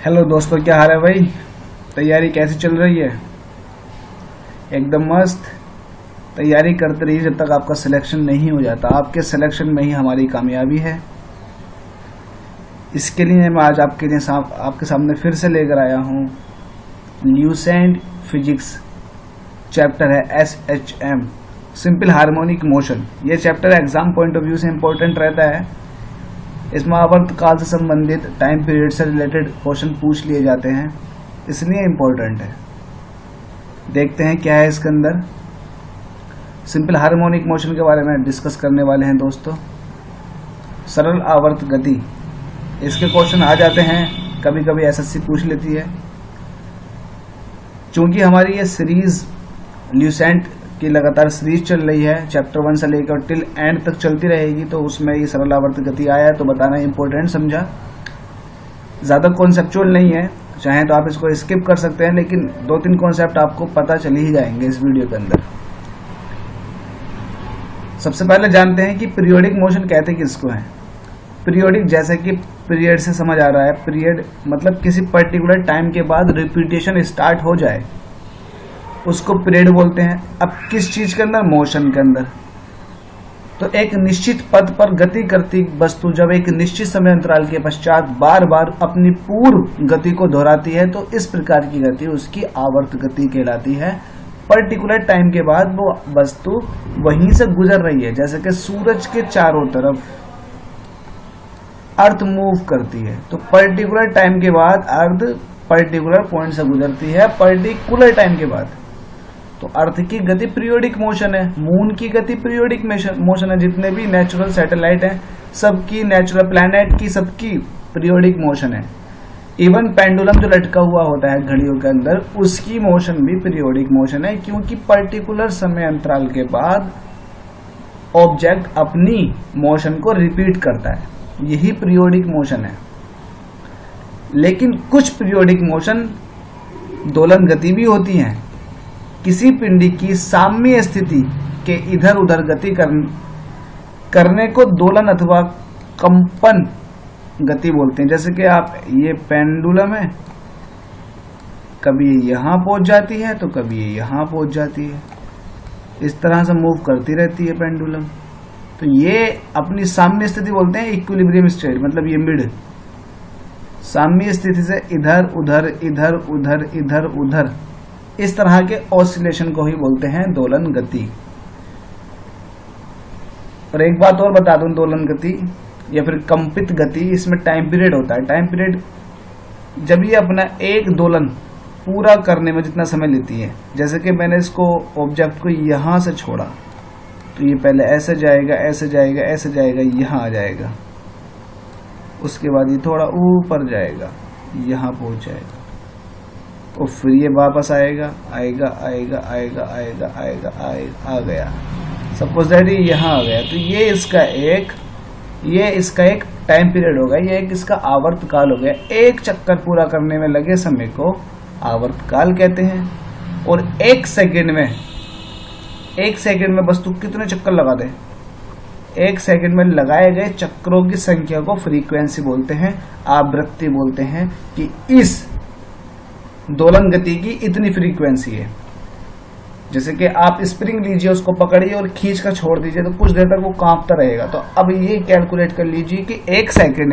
Hello दोस्तों, क्या हाल है भाई। तैयारी कैसी चल रही है? एकदम मस्त। तैयारी करते रहिए जब तक आपका सिलेक्शन नहीं हो जाता। आपके सिलेक्शन में ही हमारी कामयाबी है। इसके लिए मैं आज आपके सामने फिर से लेकर आया हूँ ल्यूसेंट फिजिक्स। चैप्टर है SHM, सिंपल हार्मोनिक मोशन। ये chapter exam point of view से इम्पोर्टेंट रहता है। इसमें आवर्त काल से संबंधित टाइम पीरियड से रिलेटेड क्वेश्चन पूछ लिए जाते हैं, इसलिए इम्पोर्टेंट है। देखते हैं क्या है इसके अंदर। सिंपल हार्मोनिक मोशन के बारे में डिस्कस करने वाले हैं दोस्तों। सरल आवर्त गति, इसके क्वेश्चन आ जाते हैं, कभी कभी SSC पूछ लेती है। चूंकि हमारी ये सीरीज ल्यूसेंट की लगातार सीरीज चल रही है, चैप्टर 1 से लेकर टिल एंड तक चलती रहेगी, तो उसमें ये सरल आवर्त गति आया है तो बताना इम्पोर्टेंट समझा। ज़्यादा कॉन्सेप्चुअल नहीं है, चाहे तो आप इसको स्किप कर सकते हैं, लेकिन 2-3 कॉन्सेप्ट आपको पता चल ही जाएंगे इस वीडियो के अंदर। सबसे पहले जानते हैं कि पीरियोडिक मोशन कहते किसको है। पीरियोडिक जैसे कि पीरियड से समझ आ रहा है, पीरियड मतलब किसी पर्टिकुलर टाइम के बाद रिपीटेशन स्टार्ट हो जाए, उसको पीरियड बोलते हैं। अब किस चीज के अंदर? मोशन के अंदर। तो एक निश्चित पथ पर गति करती वस्तु जब एक निश्चित समय अंतराल के पश्चात बार बार अपनी पूर्व गति को दोहराती है, तो इस प्रकार की गति उसकी आवर्त गति कहलाती है। पर्टिकुलर टाइम के बाद वो वस्तु वहीं से गुजर रही है, जैसे कि सूरज के चारों तरफ अर्थ मूव करती है, तो पर्टिकुलर टाइम के बाद अर्थ पर्टिकुलर पॉइंट से गुजरती है, पर्टिकुलर टाइम के बाद। तो अर्थ की गति पीरियोडिक मोशन है, मून की गति पीरियोडिक मोशन है, जितने भी नेचुरल सैटेलाइट हैं सबकी, नेचुरल प्लैनेट की सबकी पीरियोडिक मोशन है। इवन पेंडुलम जो लटका हुआ होता है घड़ियों के अंदर, उसकी मोशन भी पीरियोडिक मोशन है, क्योंकि पर्टिकुलर समय अंतराल के बाद ऑब्जेक्ट अपनी मोशन को रिपीट करता है, यही पीरियोडिक मोशन है। लेकिन कुछ पीरियोडिक मोशन दोलन गति भी होती हैं। किसी पिंडी की साम्य स्थिति के इधर उधर गति करने को दोलन अथवा कंपन गति बोलते हैं। जैसे कि आप ये पेंडुलम है, कभी ये यहाँ पहुंच जाती है तो कभी ये यहाँ पहुंच जाती है, इस तरह से मूव करती रहती है पेंडुलम। तो ये अपनी साम्य स्थिति बोलते हैं, इक्विलिब्रियम स्टेट, मतलब ये मिड साम्य स्थिति से इधर उधर इधर उधर इधर उधर, इस तरह के ऑसिलेशन को ही बोलते हैं दोलन गति। और एक बात और बता दूं, दोलन गति या फिर कंपित गति, इसमें टाइम पीरियड होता है। टाइम पीरियड जब ये अपना एक दोलन पूरा करने में जितना समय लेती है, जैसे कि मैंने इसको ऑब्जेक्ट को यहां से छोड़ा, तो ये पहले ऐसे जाएगा, ऐसे जाएगा, ऐसे जाएगा, यहां आ जाएगा, उसके बाद ये थोड़ा ऊपर जाएगा, यहां पहुंच जाएगा, और फिर ये वापस आएगा, आएगा आएगा आएगा आएगा आएगा आएगा, आ गया। सपोज दैट ये यहाँ आ गया, तो ये इसका एक टाइम पीरियड होगा, ये एक इसका आवर्त काल हो गया। एक चक्कर पूरा करने में लगे समय को आवर्त काल कहते हैं। और एक सेकंड में वस्तु कितने चक्कर लगा दे, एक सेकंड में लगाए गए चक्रों की संख्या को फ्रीक्वेंसी बोलते हैं, आवृत्ति बोलते हैं, कि इस दोलन गति की इतनी फ्रीक्वेंसी है। जैसे कि आप स्प्रिंग लीजिए, उसको पकड़िए और खींच कर छोड़ दीजिए, तो कुछ देर तक वो कांपता रहेगा। तो अब ये कैलकुलेट कर लीजिए कि एक सेकंड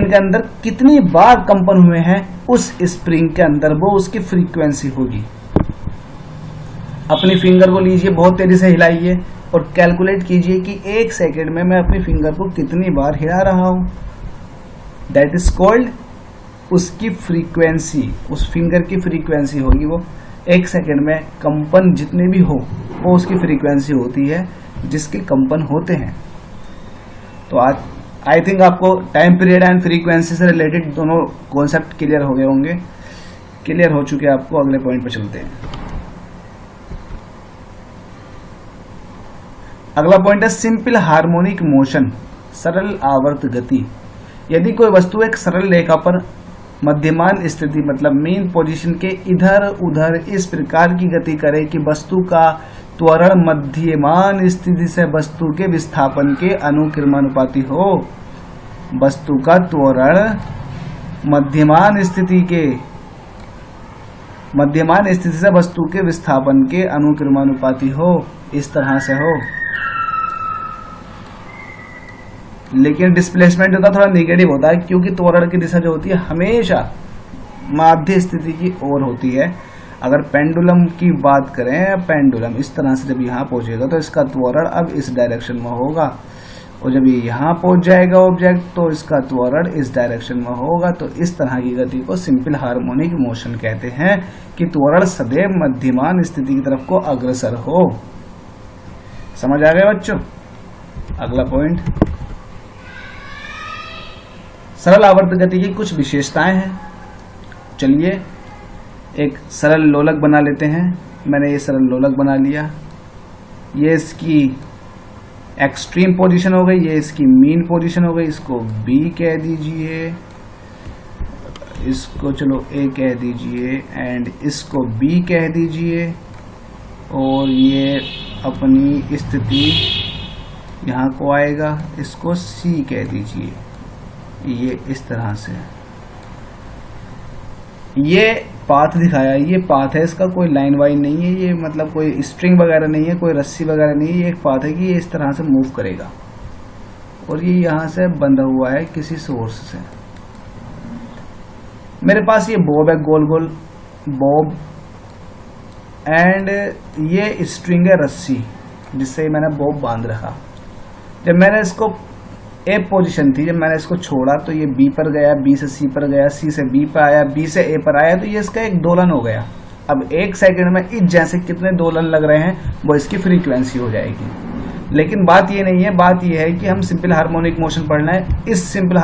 के अंदर कितनी बार कंपन हुए हैं उस स्प्रिंग के अंदर, वो उसकी फ्रीक्वेंसी होगी। अपनी फिंगर को लीजिए, बहुत तेजी से हिलाइए और कैलकुलेट कीजिए कि एक सेकंड में मैं अपनी फिंगर को कितनी बार हिला रहा हूं। दैट इज कॉल्ड, उसकी फ्रीक्वेंसी, उस फिंगर की फ्रीक्वेंसी होगी। वो एक सेकंड में कंपन जितने भी हो, वो उसकी फ्रीक्वेंसी होती है जिसके कंपन होते हैं। तो आज आई थिंक आपको टाइम पीरियड एंड फ्रीक्वेंसी से रिलेटेड दोनों कॉन्सेप्ट क्लियर हो गए होंगे। क्लियर हो चुके आपको, अगले पॉइंट पर चलते हैं। अगला पॉइंट है सिंपल हार्मोनिक मोशन, सरल आवर्त गति। यदि कोई वस्तु एक सरल रेखा पर मध्यमान स्थिति मतलब मेन पोजीशन के इधर उधर इस प्रकार की गति करे कि वस्तु का त्वरण मध्यमान स्थिति से वस्तु के विस्थापन के अनुक्रमानुपाती हो। वस्तु का त्वरण मध्यमान स्थिति से वस्तु के विस्थापन के अनुक्रमानुपाती हो, इस तरह से हो। लेकिन डिस्प्लेसमेंट होता थोड़ा नेगेटिव होता है, क्योंकि त्वरण की दिशा जो होती है हमेशा माध्य स्थिति की ओर होती है। अगर पेंडुलम की बात करें, पेंडुलम इस तरह से जब यहाँ पहुंचेगा तो इसका त्वरण अब इस डायरेक्शन में होगा, और जब ये यहाँ पहुंच जाएगा ऑब्जेक्ट तो इसका त्वरण इस डायरेक्शन में होगा। तो इस तरह की गति को सिंपल हार्मोनिक मोशन कहते हैं कि त्वरण सदैव मध्यमान स्थिति की तरफ को अग्रसर हो। समझ आ गया बच्चों? अगला पॉइंट, सरल आवर्त गति की कुछ विशेषताएं हैं। चलिए एक सरल लोलक बना लेते हैं। मैंने ये सरल लोलक बना लिया। ये इसकी एक्सट्रीम पोजीशन हो गई, ये इसकी मीन पोजीशन हो गई। इसको B कह दीजिए, इसको चलो A कह दीजिए, एंड इसको B कह दीजिए, और ये अपनी स्थिति यहाँ को आएगा, इसको C कह दीजिए। ये इस तरह से ये पाथ दिखाया, ये पाथ है, इसका कोई लाइन वाइन नहीं है, ये मतलब कोई स्ट्रिंग वगैरह नहीं है, कोई रस्सी वगैरह नहीं है। ये एक पाथ है कि ये इस तरह से मूव करेगा, और ये यहाँ से बंधा हुआ है किसी सोर्स से। मेरे पास ये बॉब है, गोल गोल बॉब, एंड ये स्ट्रिंग है, रस्सी, जिससे मैंने बॉब बांध रखा। जब मैंने इसको ए पोजीशन थी, जब मैंने इसको छोड़ा तो ये बी पर गया, बी से सी पर गया, सी से बी पर आया, बी से ए पर आया, तो ये इसका एक दोलन हो गया। अब एक सेकंड में इस जैसे कितने दोलन लग रहे हैं वो इसकी फ्रीक्वेंसी हो जाएगी। लेकिन बात ये नहीं है, बात ये है कि हम सिंपल हार्मोनिक मोशन पढ़ना है। इस सिंपल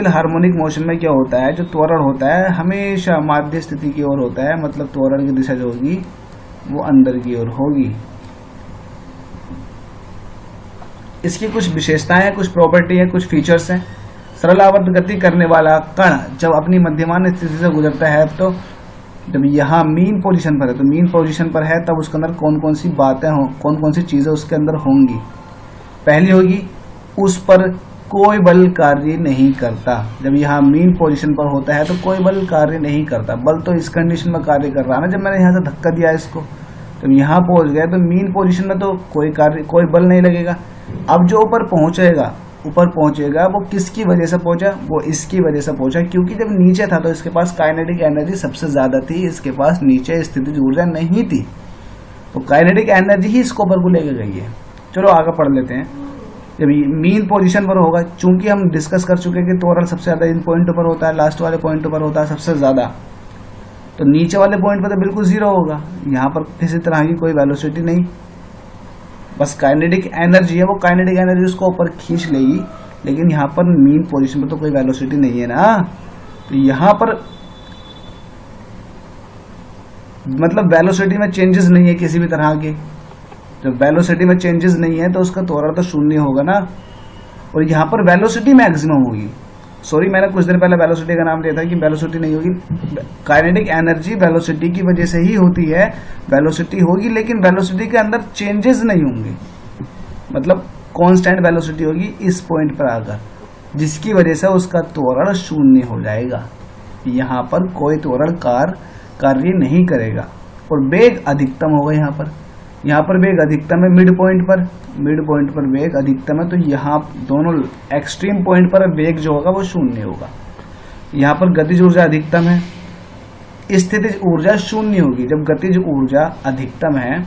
हार्मोनिक मोशन में क्या होता है, जो त्वरण होता है हमेशा माध्य स्थिति की ओर होता है, मतलब त्वरण की दिशा जो होगी वो अंदर की ओर होगी। इसकी कुछ विशेषताएं हैं, कुछ प्रॉपर्टी है, कुछ फीचर्स हैं। सरल आवर्त गति करने वाला कण जब अपनी मध्यमान स्थिति से गुजरता है, तो जब यहाँ मीन पोजीशन पर है, तो मीन पोजीशन पर है तब उसके अंदर कौन कौन सी बातें हों, कौन कौन सी चीजें उसके अंदर होंगी। पहली होगी, उस पर कोई बल कार्य नहीं करता। जब यहाँ मीन पोजीशन पर होता है तो कोई बल कार्य नहीं करता। बल तो इस कंडीशन में कार्य कर रहा है ना, जब मैंने यहाँ से धक्का दिया इसको, तो यहाँ पहुंच गया, तो मीन पोजीशन में तो कोई बल नहीं लगेगा। अब जो ऊपर पहुंचेगा वो किसकी वजह से पहुंचा, वो इसकी वजह से पहुंचा, क्योंकि जब नीचे था तो इसके पास काइनेटिक एनर्जी सबसे ज्यादा थी, इसके पास नीचे स्थितिज ऊर्जा नहीं थी, तो काइनेटिक एनर्जी ही इसको ऊपर को लेके गई है। चलो आगे पढ़ लेते हैं। जब मीन पोजीशन पर होगा, चूंकि हम डिस्कस कर चुके कि त्वरण सबसे ज्यादा इन पॉइंट पर होता है, लास्ट वाले पॉइंट पर होता है सबसे ज्यादा, तो नीचे वाले पॉइंट पर तो बिल्कुल जीरो होगा। यहाँ पर किसी तरह की कोई वेलोसिटी नहीं, बस काइनेटिक एनर्जी है, वो काइनेटिक एनर्जी उसको ऊपर खींच लेगी। लेकिन यहाँ पर मीन पोजीशन पर तो कोई वेलोसिटी नहीं है ना, तो यहाँ पर मतलब वेलोसिटी में चेंजेस नहीं है किसी भी तरह के। जब वेलोसिटी में चेंजेस नहीं है तो उसका त्वरण तो शून्य होगा ना, और यहाँ पर वेलोसिटी मैक्सिमम होगी। सॉरी, मैंने कुछ दिन पहले वेलोसिटी का नाम लिया था कि वेलोसिटी नहीं होगी। काइनेटिक एनर्जी वेलोसिटी की वजह से ही होती है, वेलोसिटी होगी लेकिन वेलोसिटी के अंदर चेंजेस नहीं होंगे, मतलब कांस्टेंट वेलोसिटी होगी इस पॉइंट पर आकर, जिसकी वजह से उसका त्वरण शून्य हो जाएगा। यहाँ पर कोई त्वरण कार्य नहीं करेगा, और वेग अधिकतम होगा। यहाँ पर वेग अधिकतम है मिड पॉइंट पर वेग अधिकतम है, तो यहाँ दोनों एक्सट्रीम पॉइंट पर वेग जो होगा वो शून्य होगा। यहाँ पर गतिज ऊर्जा अधिकतम है, स्थितिज ऊर्जा शून्य होगी। जब गतिज ऊर्जा अधिकतम है,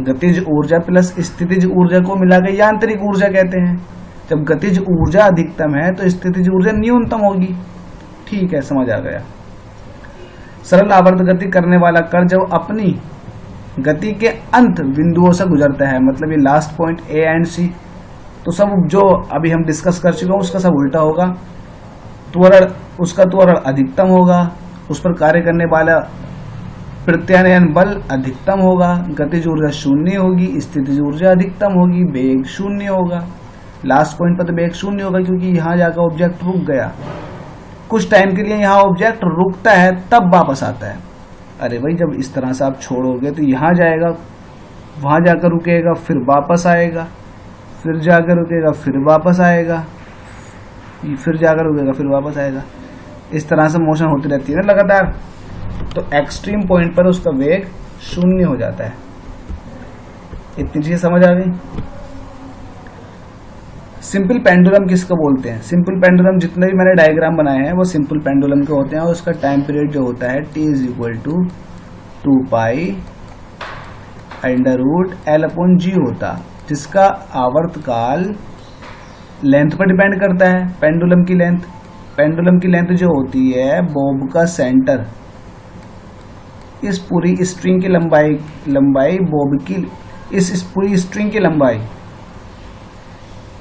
गतिज ऊर्जा प्लस स्थितिज ऊर्जा को मिलाकर यांत्रिक ऊर्जा कहते हैं। जब गतिज ऊर्जा अधिकतम है तो स्थितिज ऊर्जा न्यूनतम होगी। ठीक है, समझ आ गया। सरल आवर्त गति करने वाला कण जब अपनी गति के अंत बिंदुओं से गुजरता है, मतलब ये लास्ट पॉइंट ए एंड सी, तो सब जो अभी हम डिस्कस कर चुके हैं उसका सब उल्टा होगा। उसका त्वरण अधिकतम होगा, उस पर कार्य करने वाला प्रत्यानयन बल अधिकतम होगा, गतिज ऊर्जा शून्य होगी, स्थितिज ऊर्जा अधिकतम होगी, वेग शून्य होगा। लास्ट पॉइंट पर तो वेग शून्य होगा क्योंकि यहाँ जाकर ऑब्जेक्ट रुक गया। कुछ टाइम के लिए यहाँ ऑब्जेक्ट रुकता है तब वापस आता है। अरे भाई, जब इस तरह से आप छोड़ोगे तो यहाँ जाएगा, वहां जाकर रुकेगा, फिर वापस आएगा, फिर जाकर रुकेगा, फिर वापस आएगा, फिर जाकर रुकेगा, फिर वापस आएगा। इस तरह से मोशन होती रहती है ना लगातार, तो एक्सट्रीम पॉइंट पर उसका वेग 0 हो जाता है। इतनी चीज समझ आ गई। सिंपल पेंडुलम किसको बोलते हैं? सिंपल पेंडुलम जितने भी मैंने डायग्राम बनाए हैं वो सिंपल पेंडुलम के होते हैं, और उसका टाइम पीरियड जो होता है t is equal to 2π √L/g होता, जिसका आवर्तकाल लेंथ पर डिपेंड करता है। पेंडुलम की लेंथ, पेंडुलम की लेंथ जो होती है बॉब का सेंटर, इस पूरी स्ट्रिंग की लंबाई बॉब की, इस पूरी स्ट्रिंग की लंबाई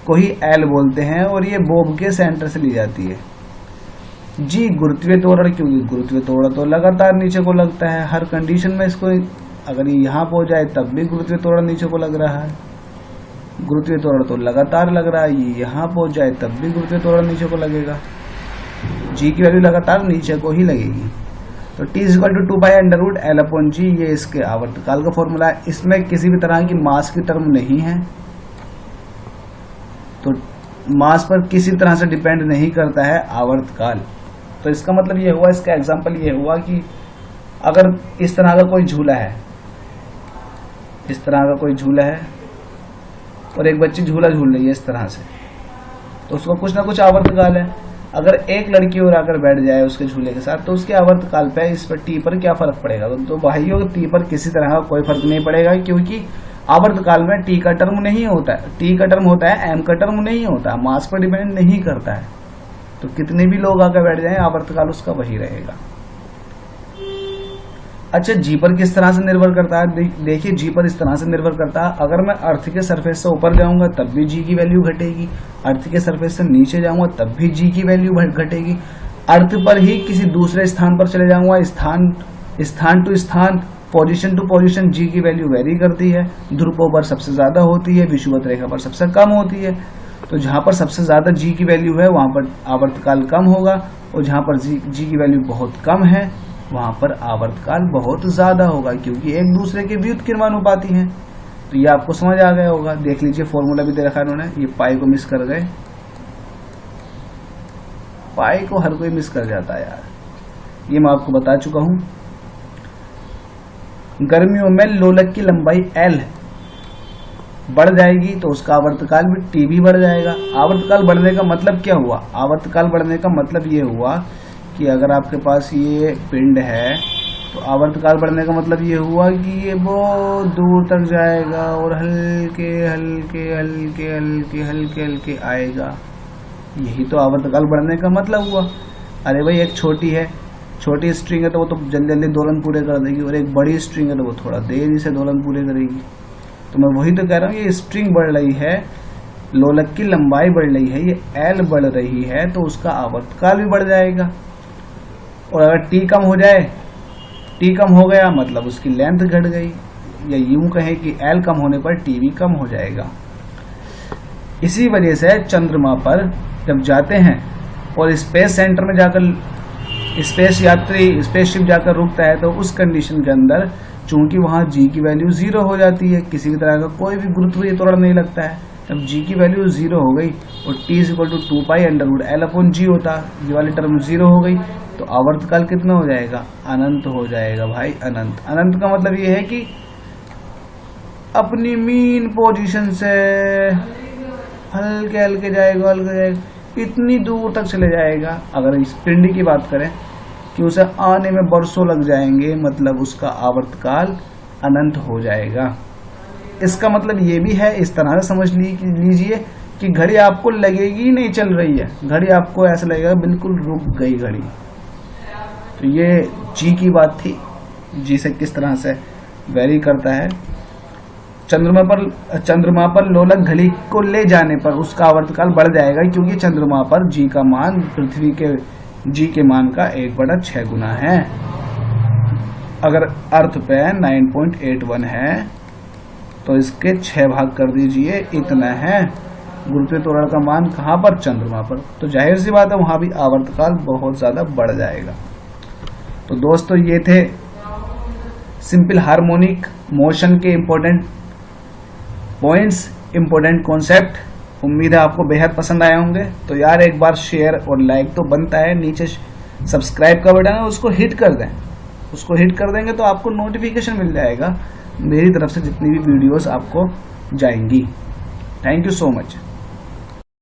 को ही L बोलते हैं, और ये बॉब के सेंटर से ली जाती है। जी गुरुत्वीय त्वरण, क्योंकि गुरुत्वीय त्वरण तो लगातार नीचे को लगता है हर कंडीशन में। इसको अगर ये यहाँ पे हो जाए तब भी गुरुत्वीय त्वरण नीचे को लग रहा है, गुरुत्वीय त्वरण तो लगातार लग रहा है, ये यहाँ पे हो जाए तब भी गुरुत्वीय त्वरण नीचे को लगेगा। जी की वैल्यू लगातार नीचे को ही लगेगी। तो t is equal to 2π √L/g, ये इसके आवर्तकाल का फॉर्मूला है। इसमें किसी भी तरह की मास की टर्म नहीं है, तो मास पर किसी तरह से डिपेंड नहीं करता है आवर्तकाल। तो इसका मतलब ये हुआ, इसका एग्जांपल ये हुआ कि अगर इस तरह का कोई झूला है, इस तरह का कोई झूला है और एक बच्ची झूला झूल रही है इस तरह से, तो उसका कुछ ना कुछ आवर्तकाल है। अगर एक लड़की और आकर बैठ जाए उसके झूले के साथ, तो उसके आवर्तकाल पे इस पर टी पर क्या फर्क पड़ेगा? तो भाइयों टी पर किसी तरह का कोई फर्क नहीं पड़ेगा, क्योंकि आवर्तकाल में टी का टर्म नहीं होता है, टी का टर्म होता है, एम का टर्म नहीं होता है, मास पर डिपेंड नहीं करता है। तो कितने भी लोग आकर बैठ जाएं आवर्तकाल उसका वही रहेगा। अच्छा, जी पर किस तरह से निर्भर करता है? देखिए, जी पर इस तरह से निर्भर करता है, अगर मैं अर्थ के सरफेस से ऊपर जाऊंगा तब भी जी की वैल्यू घटेगी, अर्थ के सरफेस से नीचे जाऊंगा तब भी जी की वैल्यू घटेगी, अर्थ पर ही किसी दूसरे स्थान पर चले जाऊंगा, स्थान टू स्थान, पोजीशन टू पोजीशन जी की वैल्यू वेरी करती है। ध्रुवों पर सबसे ज्यादा होती है, विषुवत रेखा पर सबसे कम होती है। तो जहां पर सबसे ज्यादा जी की वैल्यू है वहां पर आवर्तकाल कम होगा, और जहां पर जी की वैल्यू बहुत कम है वहां पर आवर्तकाल बहुत ज्यादा होगा, क्योंकि एक दूसरे के व्युत्क्रमानुपाती हैं। तो ये आपको समझ आ गया होगा। देख लीजिए, फॉर्मूला भी दे रखा है उन्होंने, ये पाई को मिस कर गए, पाई को हर कोई मिस कर जाता है यार, ये मैं आपको बता चुका हूं। गर्मियों में लोलक की लंबाई L बढ़ जाएगी तो उसका आवर्तकाल भी T भी बढ़ जाएगा। आवर्तकाल बढ़ने का मतलब क्या हुआ? आवर्तकाल बढ़ने का मतलब ये हुआ कि अगर आपके पास ये पिंड है तो आवर्तकाल बढ़ने का मतलब ये हुआ कि ये बहुत दूर तक जाएगा और हल्के हल्के हल्के हल्के हल्के हल्के आएगा। यही तो आवर्तकाल बढ़ने का मतलब हुआ। अरे भाई, एक छोटी स्ट्रिंग है तो वो तो जल्दी जल्दी दोलन पूरे कर देगी, और एक बड़ी स्ट्रिंग है तो वो थोड़ा देरी से दोलन पूरे करेगी। तो मैं वही तो कह रहा हूँ, ये स्ट्रिंग बढ़ रही है, लोलक की लंबाई बढ़ रही है, ये L बढ़ रही है, तो उसका आवर्तकाल भी बढ़ जाएगा। और अगर T कम हो जाए, T कम हो गया मतलब उसकी लेंथ घट गई, या यूं कहें कि L कम होने पर T भी कम हो जाएगा। इसी वजह से चंद्रमा पर जब जाते हैं और स्पेस सेंटर में जाकर स्पेसशिप जाकर रुकता है, तो उस कंडीशन के अंदर चूंकि वहां जी की वैल्यू 0 हो जाती है, किसी भी तरह का कोई भी गुरुत्वीय त्वरण नहीं लगता है। जब जी की वैल्यू 0 हो गई और t is equal to 2π √L/g होता, ये वाली टर्म 0 हो गई, तो आवर्तकाल कितना हो जाएगा? अनंत हो जाएगा भाई, अनंत। अनंत का मतलब ये है कि अपनी मीन पोजीशन से हल्के हल्के जाएगा, इतनी दूर तक चले जाएगा। अगर इस पिंड की बात करें कि उसे आने में बरसों लग जाएंगे, मतलब उसका आवर्तकाल अनंत हो जाएगा। इसका मतलब ये भी है, इस तरह से समझ लीजिए कि घड़ी आपको लगेगी नहीं चल रही है, घड़ी आपको ऐसा लगेगा बिल्कुल रुक गई घड़ी। तो ये जी की बात थी, जी से किस तरह से वेरी करता है। चंद्रमा पर लोलक घड़ी को ले जाने पर उसका आवर्तकाल बढ़ जाएगा, क्योंकि चंद्रमा पर जी का मान पृथ्वी के जी के मान का 1/6 गुना है। अगर अर्थ पे 9.81 है तो इसके 6 भाग कर दीजिए, इतना है गुरुत्वीय त्वरण का मान। कहाँ पर? चंद्रमा पर। तो जाहिर सी बात है वहां भी आवर्तकाल बहुत ज्यादा बढ़ जाएगा। तो दोस्तों, ये थे सिंपल हार्मोनिक मोशन के इंपॉर्टेंट पॉइंट्स, इंपॉर्टेंट कॉन्सेप्ट। उम्मीद है आपको बेहद पसंद आए होंगे। तो यार एक बार शेयर और लाइक तो बनता है, नीचे सब्सक्राइब का बटन है उसको हिट कर दें, उसको हिट कर देंगे तो आपको नोटिफिकेशन मिल जाएगा मेरी तरफ से जितनी भी वीडियोस आपको जाएंगी। Thank you so much.